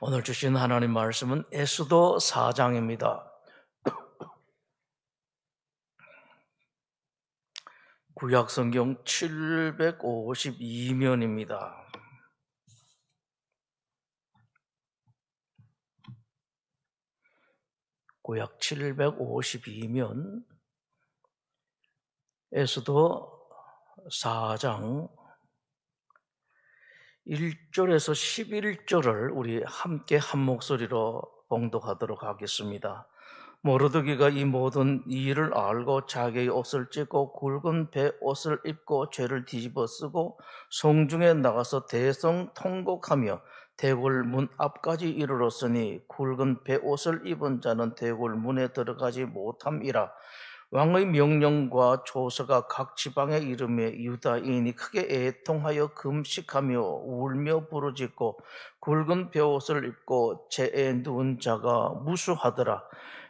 오늘 주신 하나님 말씀은 에스더 4장입니다. 구약성경 752면입니다. 구약 752면 에스더 4장 1절에서 11절을 우리 함께 한 목소리로 봉독하도록 하겠습니다. 모르드기가 이 모든 일을 알고 자기의 옷을 찢고 굵은 배 옷을 입고 죄를 뒤집어 쓰고 성중에 나가서 대성 통곡하며 대궐 문 앞까지 이르렀으니 굵은 배 옷을 입은 자는 대궐 문에 들어가지 못함이라. 왕의 명령과 조서가 각 지방에 이르매 유다인이 크게 애통하여 금식하며 울며 부르짖고 굵은 베옷을 입고 재에 누운 자가 무수하더라.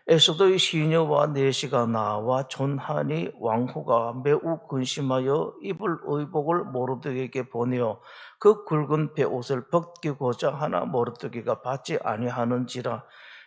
에스더의 시녀와 내시가 나와 존하니 왕후가 매우 근심하여 입을 의복을 모르드게에게 보내어 그 굵은 베옷을 벗기고자 하나 모르드게가 받지 아니하는지라.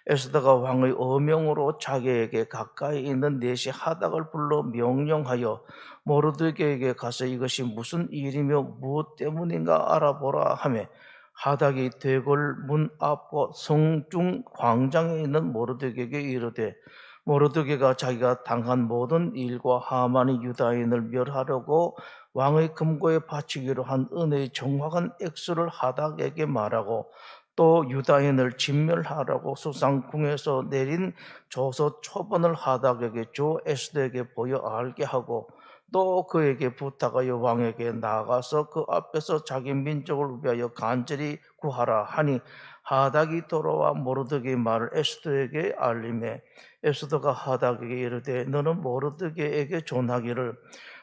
에스더가 왕의 어명으로 자기에게 가까이 있는 내시 하닥을 불러 명령하여 모르드게에게 가서 이것이 무슨 일이며 무엇 때문인가 알아보라 하며 하닥이 대궐 문 앞과 성중 광장에 있는 모르드게에게 이르되 모르드게가 자기가 당한 모든 일과 하만이 유다인을 멸하려고 왕의 금고에 바치기로 한 은혜의 정확한 액수를 하닥에게 말하고 또 유다인을 진멸하라고 수상궁에서 내린 조서 초본을 하닥에게 줘 에스더에게 보여 알게 하고 또 그에게 부탁하여 왕에게 나가서 그 앞에서 자기 민족을 위하여 간절히 구하라 하니 하닥이 돌아와 모르드게의 말을 에스더에게 알리매 에스더가 하닥에게 이르되 너는 모르드게에게 존하기를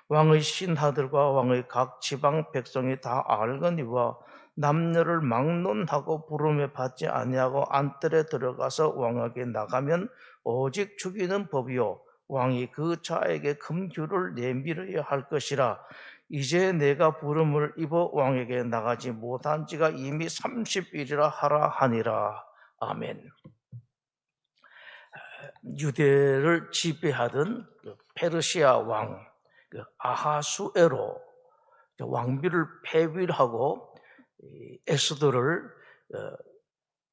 왕의 신하들과 왕의 각 지방 백성이 다 알거니와 남녀를 막론하고 부름에 받지 아니하고 안뜰에 들어가서 왕에게 나가면 오직 죽이는 법이요 왕이 그 자에게 금규를 내밀어야 할 것이라. 이제 내가 부름을 입어 왕에게 나가지 못한 지가 이미 30일이라 하라 하니라. 아멘. 유대를 지배하던 페르시아 왕 아하수에로 왕비를 폐위하고 에스더를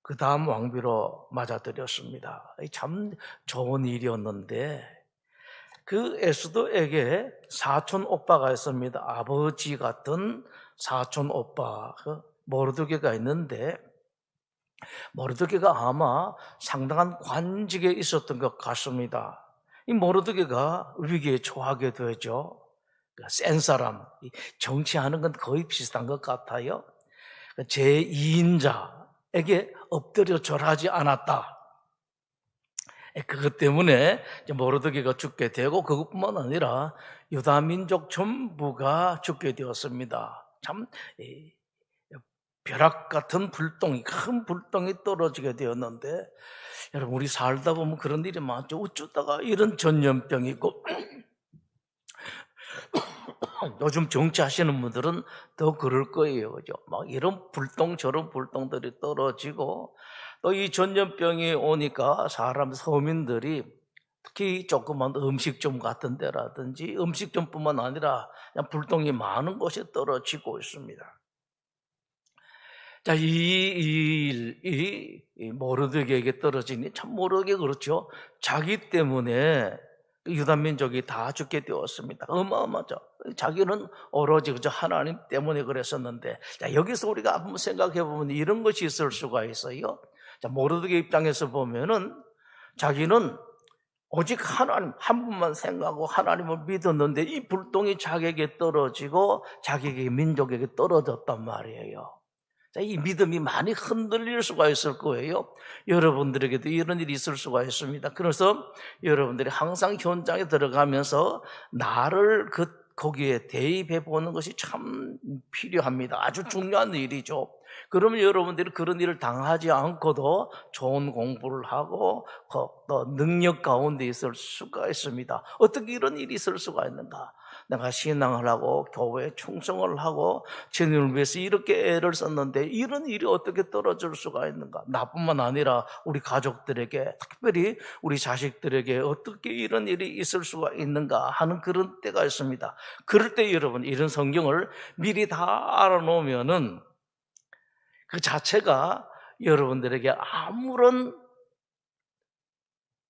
그 다음 왕비로 맞아들였습니다. 참 좋은 일이었는데 그 에스더에게 사촌 오빠가 있습니다. 아버지 같은 사촌 오빠 모르드게가 있는데 모르드게가 아마 상당한 관직에 있었던 것 같습니다. 이 모르드게가 위기에 처하게 되죠. 센 사람, 정치하는 건 거의 비슷한 것 같아요. 제2인자에게 엎드려 절하지 않았다. 그것 때문에 모르드게가 죽게 되고 그것뿐만 아니라 유다 민족 전부가 죽게 되었습니다. 참 벼락 같은 불똥이, 큰 불똥이 떨어지게 되었는데 여러분 우리 살다 보면 그런 일이 많죠. 어쩌다가 이런 전염병이 있고 요즘 정치하시는 분들은 더 그럴 거예요. 그죠? 막 이런 불똥 저런 불똥들이 떨어지고 또 이 전염병이 오니까 사람 서민들이 특히 조그만 음식점 같은 데라든지 음식점뿐만 아니라 그냥 불똥이 많은 곳에 떨어지고 있습니다. 자, 이 모르드게에게 떨어지니 참 모르게 그렇죠. 자기 때문에 유다 민족이 다 죽게 되었습니다. 어마어마하죠. 자기는 오로지 그저 하나님 때문에 그랬었는데, 자, 여기서 우리가 한번 생각해 보면 이런 것이 있을 수가 있어요. 자, 모르드게 입장에서 보면은 자기는 오직 하나님 한 분만 생각하고 하나님을 믿었는데 이 불똥이 자기에게 떨어지고 자기에게 민족에게 떨어졌단 말이에요. 이 믿음이 많이 흔들릴 수가 있을 거예요. 여러분들에게도 이런 일이 있을 수가 있습니다. 그래서 여러분들이 항상 현장에 들어가면서 나를 거기에 대입해 보는 것이 참 필요합니다. 아주 중요한 일이죠. 그러면 여러분들이 그런 일을 당하지 않고도 좋은 공부를 하고 또 능력 가운데 있을 수가 있습니다. 어떻게 이런 일이 있을 수가 있는가? 내가 신앙을 하고 교회에 충성을 하고 주님을 위해서 이렇게 애를 썼는데 이런 일이 어떻게 떨어질 수가 있는가? 나뿐만 아니라 우리 가족들에게, 특별히 우리 자식들에게 어떻게 이런 일이 있을 수가 있는가 하는 그런 때가 있습니다. 그럴 때 여러분, 이런 성경을 미리 다 알아놓으면은 그 자체가 여러분들에게 아무런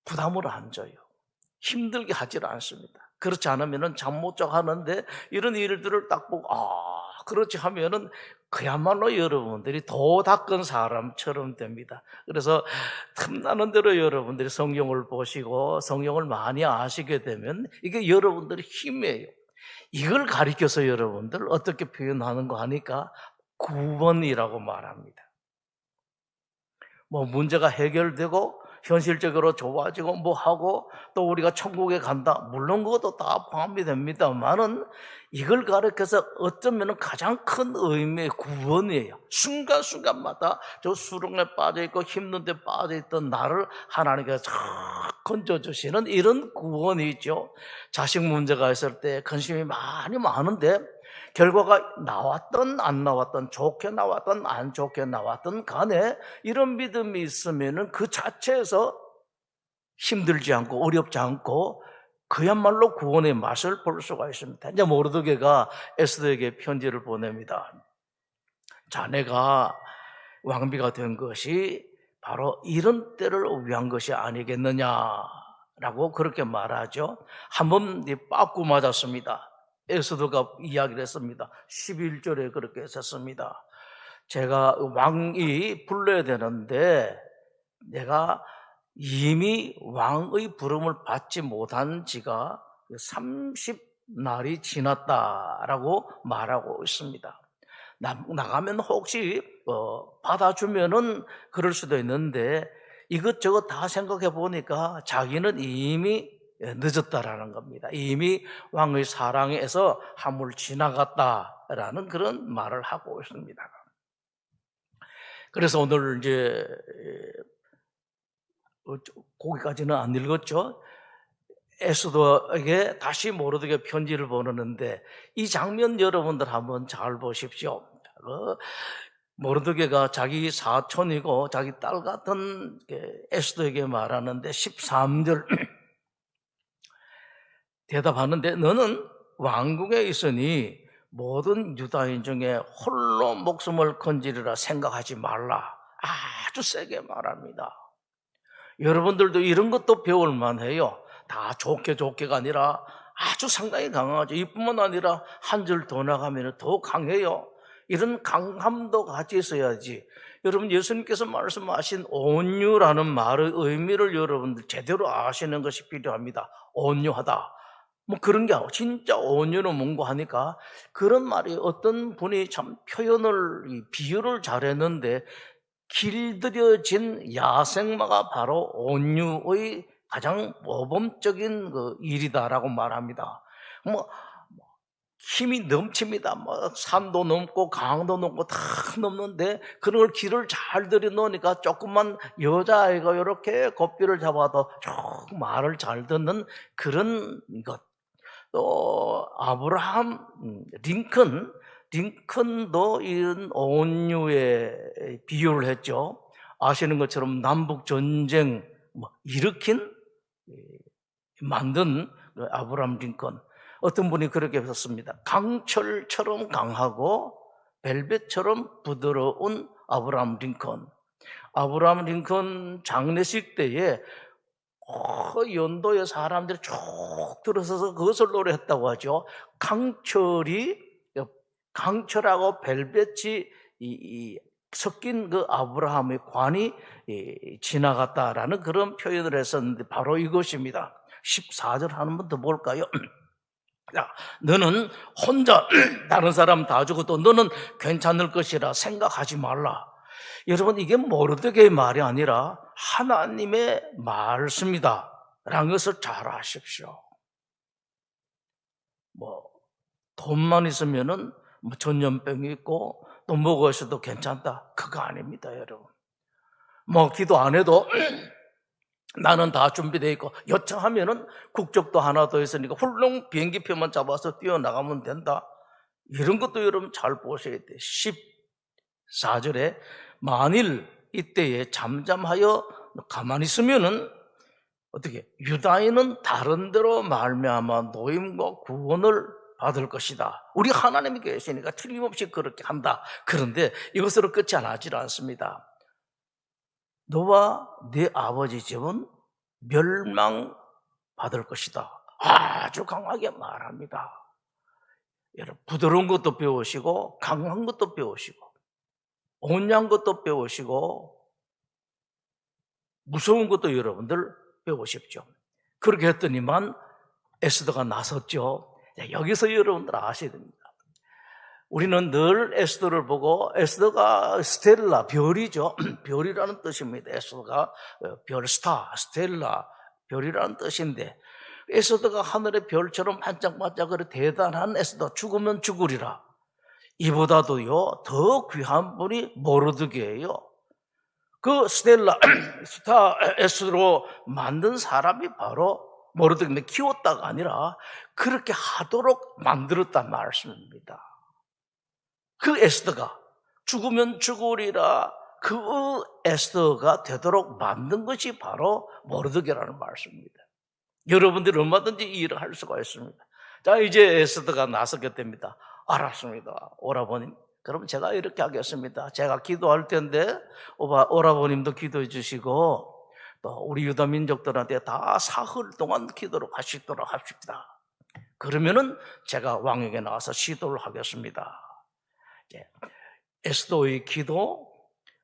부담을 안 줘요. 힘들게 하질 않습니다. 그렇지 않으면은 잠 못 자고 하는데 이런 일들을 딱 보고 그렇지 하면은 그야말로 여러분들이 도 닦은 사람처럼 됩니다. 그래서 틈나는 대로 여러분들이 성경을 보시고 성경을 많이 아시게 되면 이게 여러분들의 힘이에요. 이걸 가리켜서 여러분들 어떻게 표현하는 거 하니까 구원이라고 말합니다. 뭐 문제가 해결되고 현실적으로 좋아지고 뭐 하고 또 우리가 천국에 간다. 물론 그것도 다 포함이 됩니다만은 이걸 가르쳐서 어쩌면 가장 큰 의미의 구원이에요. 순간순간마다 저 수렁에 빠져있고 힘든 데 빠져있던 나를 하나님께서 쫙 건져주시는 이런 구원이죠. 자식 문제가 있을 때 근심이 많은데 결과가 나왔던 안 나왔던, 좋게 나왔던 안 좋게 나왔던 간에 이런 믿음이 있으면은 그 자체에서 힘들지 않고 어렵지 않고 그야말로 구원의 맛을 볼 수가 있습니다. 이제 모르드게가 에스더에게 편지를 보냅니다. 자네가 왕비가 된 것이 바로 이런 때를 위한 것이 아니겠느냐라고 그렇게 말하죠. 한번 빠꾸 맞았습니다. 에스더가 이야기를 했습니다. 11절에 그렇게 썼습니다. 제가 왕이 불러야 되는데 내가 이미 왕의 부름을 받지 못한 지가 30날이 지났다라고 말하고 있습니다. 나가면 혹시 받아주면은 그럴 수도 있는데 이것저것 다 생각해 보니까 자기는 이미 늦었다라는 겁니다. 이미 왕의 사랑에서 한물 지나갔다라는 그런 말을 하고 있습니다. 그래서 오늘 이제 거기까지는 안 읽었죠. 에스더에게 다시 모르드게 편지를 보내는데 이 장면 여러분들 한번 잘 보십시오. 모르드게가 자기 사촌이고 자기 딸 같은 에스더에게 말하는데 13절 대답하는데 너는 왕궁에 있으니 모든 유다인 중에 홀로 목숨을 건지리라 생각하지 말라. 아주 세게 말합니다. 여러분들도 이런 것도 배울 만해요. 다 좋게가 아니라 아주 상당히 강하죠. 이뿐만 아니라 한 줄 더 나가면 더 강해요. 이런 강함도 같이 있어야지. 여러분 예수님께서 말씀하신 온유라는 말의 의미를 여러분들 제대로 아시는 것이 필요합니다. 온유하다. 뭐 그런 게 아니고 진짜 온유는 뭔가 하니까 그런 말이 어떤 분이 참 표현을 비유를 잘했는데 길들여진 야생마가 바로 온유의 가장 모범적인 그 일이다라고 말합니다. 뭐 힘이 넘칩니다. 뭐 산도 넘고 강도 넘고 다 넘는데 그런 걸 길을 잘 들여놓으니까 조금만 여자아이가 이렇게 곱비를 잡아도 쭉 말을 잘 듣는 그런 것. 또 아브라함 링컨도 이런 온유에 비유를 했죠. 아시는 것처럼 남북 전쟁 일으킨 만든 아브라함 링컨. 어떤 분이 그렇게 썼습니다. 강철처럼 강하고 벨벳처럼 부드러운 아브라함 링컨. 아브라함 링컨 장례식 때에 연도의 사람들이 쭉 들어서서 그것을 노래했다고 하죠. 강철하고 벨벳이 섞인 그 아브라함의 관이 지나갔다라는 그런 표현을 했었는데 바로 이것입니다. 14절 한 번 더 볼까요? 야, 너는 혼자 다른 사람 다 죽어도 너는 괜찮을 것이라 생각하지 말라. 여러분 이게 모르드게의 말이 아니라 하나님의 말씀이다 라는 것을 잘 아십시오. 뭐 돈만 있으면은 뭐 전염병이 있고 또 뭐가 있어도 괜찮다 그거 아닙니다. 여러분 뭐 기도 안 해도 나는 다 준비되어 있고 여차하면은 국적도 하나 더 있으니까 훌렁 비행기표만 잡아서 뛰어나가면 된다. 이런 것도 여러분 잘 보셔야 돼. 14절에 만일 이때에 잠잠하여 가만히 있으면은 어떻게 유다인은 다른 데로 말미암아 노임과 구원을 받을 것이다. 우리 하나님이 계시니까 틀림없이 그렇게 한다. 그런데 이것으로 끝이 나질 않습니다. 너와 네 아버지 집은 멸망받을 것이다. 아주 강하게 말합니다. 여러분, 부드러운 것도 배우시고 강한 것도 배우시고 온유한 것도 배우시고 무서운 것도 여러분들 배우십시오. 그렇게 했더니만 에스더가 나섰죠. 여기서 여러분들 아셔야 됩니다. 우리는 늘 에스더를 보고 에스더가 스텔라, 별이죠. 별이라는 뜻입니다. 에스더가 별, 스타, 스텔라, 별이라는 뜻인데 에스더가 하늘의 별처럼 반짝반짝거려 대단한 에스더, 죽으면 죽으리라. 이보다도요 더 귀한 분이 모르드게예요. 그 스텔라, 스타 에스더로 만든 사람이 바로 모르드게, 키웠다가 아니라 그렇게 하도록 만들었단 말씀입니다. 그 에스더가 죽으면 죽으리라, 그 에스더가 되도록 만든 것이 바로 모르드게라는 말씀입니다. 여러분들이 얼마든지 이 일을 할 수가 있습니다. 자, 이제 에스더가 나서게 됩니다. 알았습니다, 오라버님. 그럼 제가 이렇게 하겠습니다. 제가 기도할 텐데 오라버님도 기도해 주시고 또 우리 유다 민족들한테 다 사흘 동안 기도를 하시도록 합시다. 그러면은 제가 왕에게 나와서 시도를 하겠습니다. 에스더의 기도,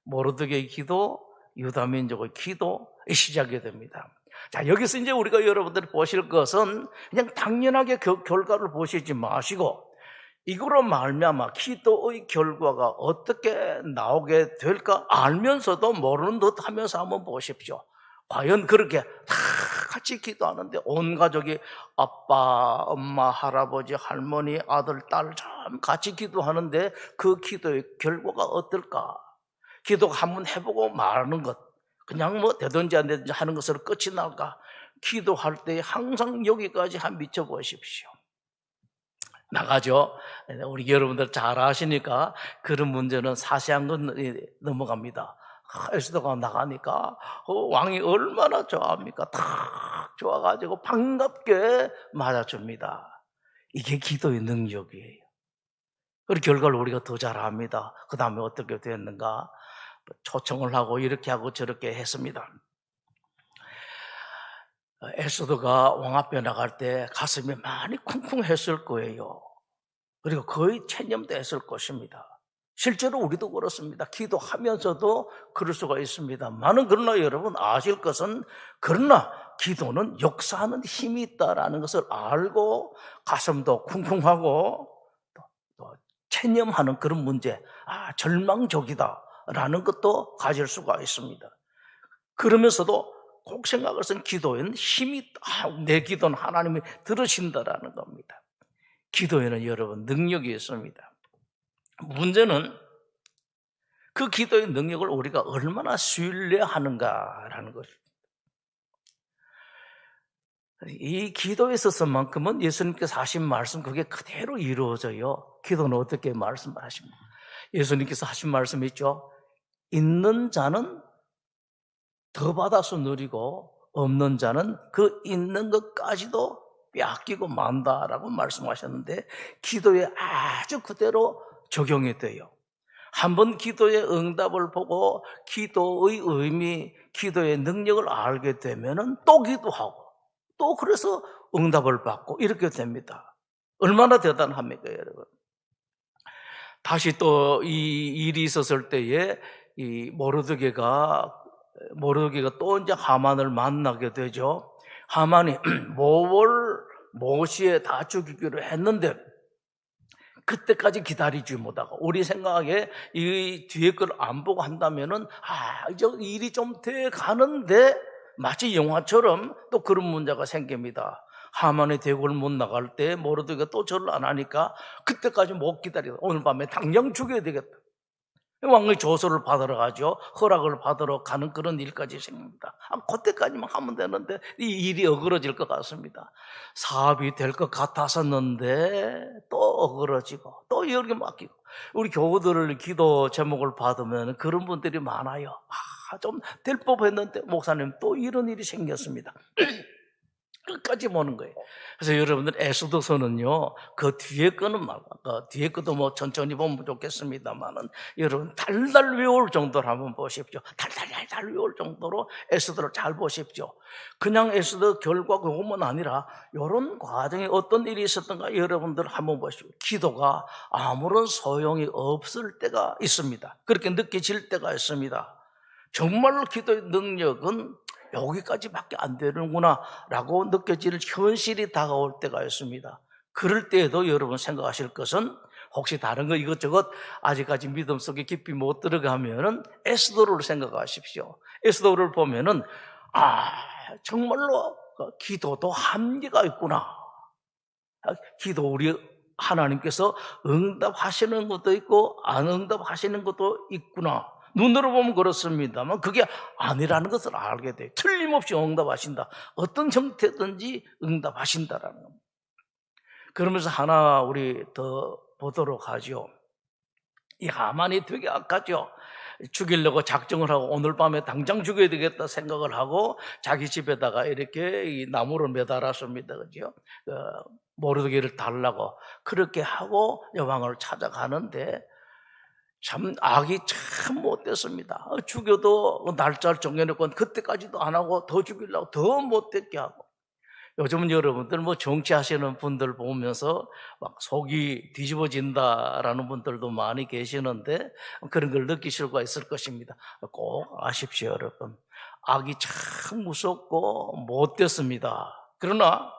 모르드게의 기도, 유다 민족의 기도 시작이 됩니다. 자, 여기서 이제 우리가 여러분들이 보실 것은 그냥 당연하게 결과를 보시지 마시고 이거로 말미암아 기도의 결과가 어떻게 나오게 될까 알면서도 모르는 듯 하면서 한번 보십시오. 과연 그렇게 다 같이 기도하는데 온 가족이 아빠, 엄마, 할아버지, 할머니, 아들, 딸 참 같이 기도하는데 그 기도의 결과가 어떨까? 기도가 한번 해보고 말하는 것, 그냥 뭐 되든지 안 되든지 하는 것으로 끝이 날까? 기도할 때 항상 여기까지 한번 미쳐보십시오. 나가죠. 우리 여러분들 잘 아시니까 그런 문제는 사시한 건 넘어갑니다. 에스더가 나가니까 왕이 얼마나 좋아합니까? 탁 좋아가지고 반갑게 맞아줍니다. 이게 기도의 능력이에요. 그리고 결과를 우리가 더 잘합니다. 그 다음에 어떻게 됐는가? 초청을 하고 이렇게 하고 저렇게 했습니다. 에스더가 왕 앞에 나갈 때 가슴이 많이 쿵쿵했을 거예요. 그리고 거의 체념도 했을 것입니다. 실제로 우리도 그렇습니다. 기도하면서도 그럴 수가 있습니다만은 그러나 여러분 아실 것은 그러나 기도는 역사하는 힘이 있다라는 것을 알고 가슴도 쿵쿵하고 또 체념하는 그런 문제, 절망적이다라는 것도 가질 수가 있습니다. 그러면서도 꼭 생각을 쓴 기도에는 힘이 있다. 내 기도는 하나님이 들으신다라는 겁니다. 기도에는 여러분 능력이 있습니다. 문제는 그 기도의 능력을 우리가 얼마나 신뢰하는가라는 것입니다. 이 기도에 있어서만큼은 예수님께서 하신 말씀 그게 그대로 이루어져요. 기도는 어떻게 말씀하십니까? 예수님께서 하신 말씀이 있죠. 있는 자는 더 받아서 누리고 없는 자는 그 있는 것까지도 빼앗기고 만다라고 말씀하셨는데 기도에 아주 그대로 적용이 돼요. 한번 기도의 응답을 보고 기도의 의미, 기도의 능력을 알게 되면은 또 기도하고 또 그래서 응답을 받고 이렇게 됩니다. 얼마나 대단합니까, 여러분? 다시 또 이 일이 있었을 때에 이 모르드게가 또 이제 하만을 만나게 되죠. 하만이 모시에 다 죽이기로 했는데 그때까지 기다리지 못하고 우리 생각에 이 뒤에 걸 안 보고 한다면은 이제 일이 좀 돼 가는데 마치 영화처럼 또 그런 문제가 생깁니다. 하만의 대궐 못 나갈 때 모르드게가 또 절을 안 하니까 그때까지 못 기다리고 오늘 밤에 당장 죽여야 되겠다. 왕의 조서를 받으러 가죠. 허락을 받으러 가는 그런 일까지 생깁니다. 그때까지만 하면 되는데 이 일이 어그러질 것 같습니다. 사업이 될 것 같았었는데 또 어그러지고 또 여기 맡기고. 우리 교우들 기도 제목을 받으면 그런 분들이 많아요. 좀 될 법했는데 목사님 또 이런 일이 생겼습니다. 끝까지 보는 거예요. 그래서 여러분들 에스더서는요, 그 뒤에 거는 뒤에 거도 뭐 천천히 보면 좋겠습니다만은 여러분 달달 외울 정도로 한번 보십시오. 달달 외울 정도로 에스더를 잘 보십시오. 그냥 에스더 결과 그것만 아니라 이런 과정에 어떤 일이 있었던가 여러분들 한번 보십시오. 기도가 아무런 소용이 없을 때가 있습니다. 그렇게 느껴질 때가 있습니다. 정말로 기도의 능력은 여기까지밖에 안 되는구나 라고 느껴지는 현실이 다가올 때가 있습니다. 그럴 때에도 여러분 생각하실 것은 혹시 다른 거 이것저것 아직까지 믿음 속에 깊이 못 들어가면은 에스더를 생각하십시오. 에스더를 보면은 정말로 기도도 한계가 있구나. 기도 우리 하나님께서 응답하시는 것도 있고 안 응답하시는 것도 있구나. 눈으로 보면 그렇습니다만 그게 아니라는 것을 알게 돼요. 틀림없이 응답하신다. 어떤 형태든지 응답하신다라는 겁니다. 그러면서 하나 우리 더 보도록 하죠. 이 하만이 되게 악하죠. 죽이려고 작정을 하고 오늘 밤에 당장 죽여야 되겠다 생각을 하고 자기 집에다가 이렇게 이 나무를 매달았습니다. 그죠? 모르드게를 달라고 그렇게 하고 여왕을 찾아가는데 참 악이 참 못됐습니다. 죽여도 날짜를 정해놓고 그때까지도 안 하고 더 죽이려고 더 못됐게 하고. 요즘은 여러분들 뭐 정치하시는 분들 보면서 막 속이 뒤집어진다라는 분들도 많이 계시는데 그런 걸 느끼실 수가 있을 것입니다. 꼭 아십시오, 여러분. 악이 참 무섭고 못됐습니다. 그러나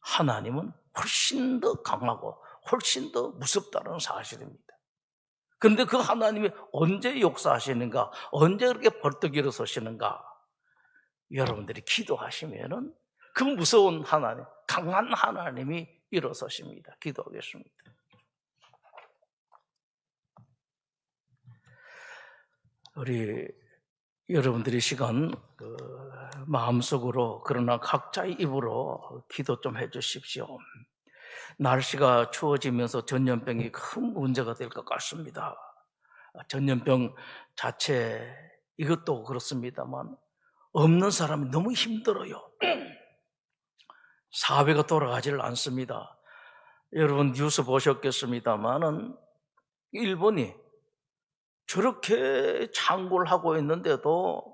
하나님은 훨씬 더 강하고 훨씬 더 무섭다는 사실입니다. 그런데 그 하나님이 언제 역사하시는가? 언제 그렇게 벌떡 일어서시는가? 여러분들이 기도하시면은 그 무서운 하나님, 강한 하나님이 일어서십니다. 기도하겠습니다. 우리 여러분들이 시간 마음속으로 그러나 각자의 입으로 기도 좀 해주십시오. 날씨가 추워지면서 전염병이 큰 문제가 될 것 같습니다. 전염병 자체 이것도 그렇습니다만 없는 사람이 너무 힘들어요. 사회가 돌아가질 않습니다. 여러분 뉴스 보셨겠습니다만은 일본이 저렇게 창궐 하고 있는데도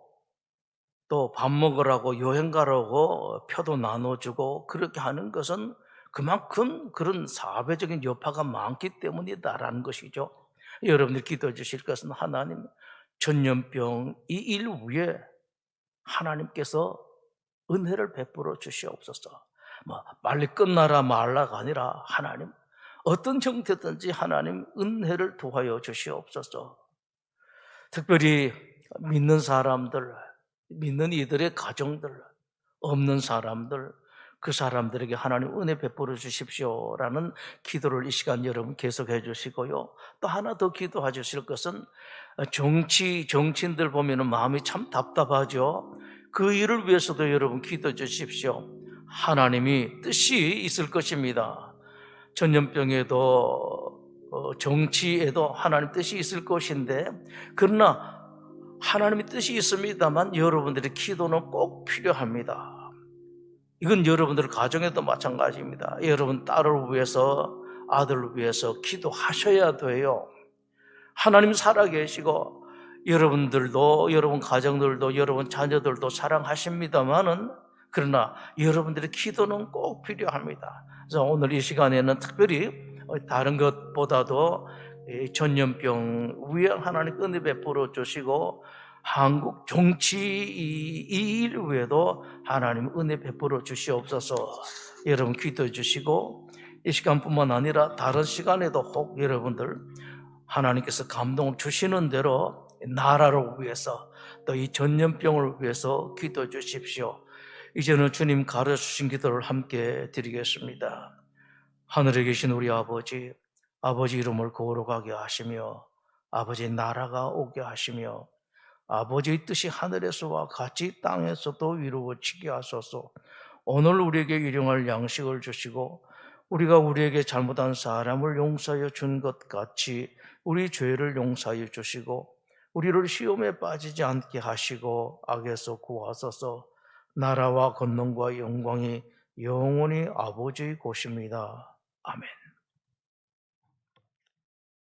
또 밥 먹으라고 여행 가라고 표도 나눠주고 그렇게 하는 것은 그만큼 그런 사회적인 여파가 많기 때문이다라는 것이죠. 여러분들 기도해 주실 것은 하나님 전염병 이 일 위에 하나님께서 은혜를 베풀어 주시옵소서. 빨리 끝나라 말라가 아니라 하나님 어떤 형태든지 하나님 은혜를 도하여 주시옵소서. 특별히 믿는 사람들, 믿는 이들의 가정들, 없는 사람들, 그 사람들에게 하나님 은혜 베풀어 주십시오라는 기도를 이 시간 여러분 계속해 주시고요. 또 하나 더 기도해 주실 것은 정치인들 보면은 마음이 참 답답하죠. 그 일을 위해서도 여러분 기도해 주십시오. 하나님이 뜻이 있을 것입니다. 전염병에도 정치에도 하나님 뜻이 있을 것인데 그러나 하나님의 뜻이 있습니다만 여러분들의 기도는 꼭 필요합니다. 이건 여러분들 가정에도 마찬가지입니다. 여러분 딸을 위해서 아들을 위해서 기도하셔야 돼요. 하나님 살아계시고 여러분들도 여러분 가정들도 여러분 자녀들도 사랑하십니다만은 그러나 여러분들의 기도는 꼭 필요합니다. 그래서 오늘 이 시간에는 특별히 다른 것보다도 전염병 위에 하나님 은혜 베풀어 주시고 한국 정치 이 일 위에도 하나님 은혜 베풀어 주시옵소서. 여러분 기도해 주시고 이 시간뿐만 아니라 다른 시간에도 혹 여러분들 하나님께서 감동을 주시는 대로 나라를 위해서 또 이 전염병을 위해서 기도해 주십시오. 이제는 주님 가르쳐주신 기도를 함께 드리겠습니다. 하늘에 계신 우리 아버지, 아버지 이름을 거룩하게 하시며 아버지 나라가 오게 하시며 아버지의 뜻이 하늘에서와 같이 땅에서도 이루어지게 하소서. 오늘 우리에게 일용할 양식을 주시고 우리가 우리에게 잘못한 사람을 용서하여 준 것 같이 우리 죄를 용서하여 주시고 우리를 시험에 빠지지 않게 하시고 악에서 구하소서. 나라와 권능과 영광이 영원히 아버지의 것입니다. 아멘.